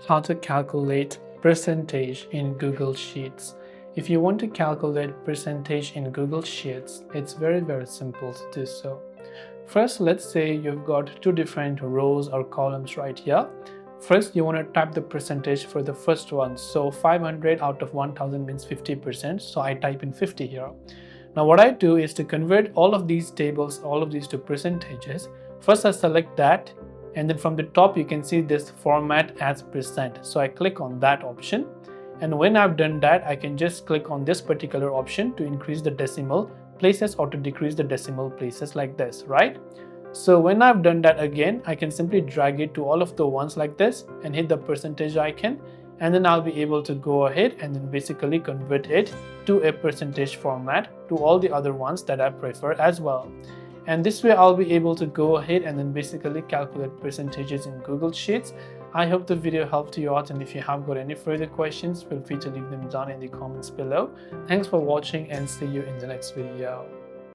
How to calculate percentage in Google Sheets. If you want to calculate percentage in Google Sheets, it's very simple to do so. First, let's say you've got two different rows or columns right here. First, you want to type the percentage for the first one. So 500 out of 1000 means 50%. So I type in 50 here. Now what I do is to convert all of these tables, all of these to percentages. First I select that, and then from the top you can see this format as percent. So I click on that option, and when I've done that, I can just click on this particular option to increase the decimal places or to decrease the decimal places like this, right? So when I've done that again, I can simply drag it to all of the ones like this and hit the percentage icon, and then I'll be able to go ahead and then basically convert it to a percentage format to all the other ones that I prefer as well. And this way I'll be able to go ahead and then basically calculate percentages in Google Sheets. I hope the video helped you out, and if you have got any further questions, feel free to leave them down in the comments below. Thanks for watching and see you in the next video.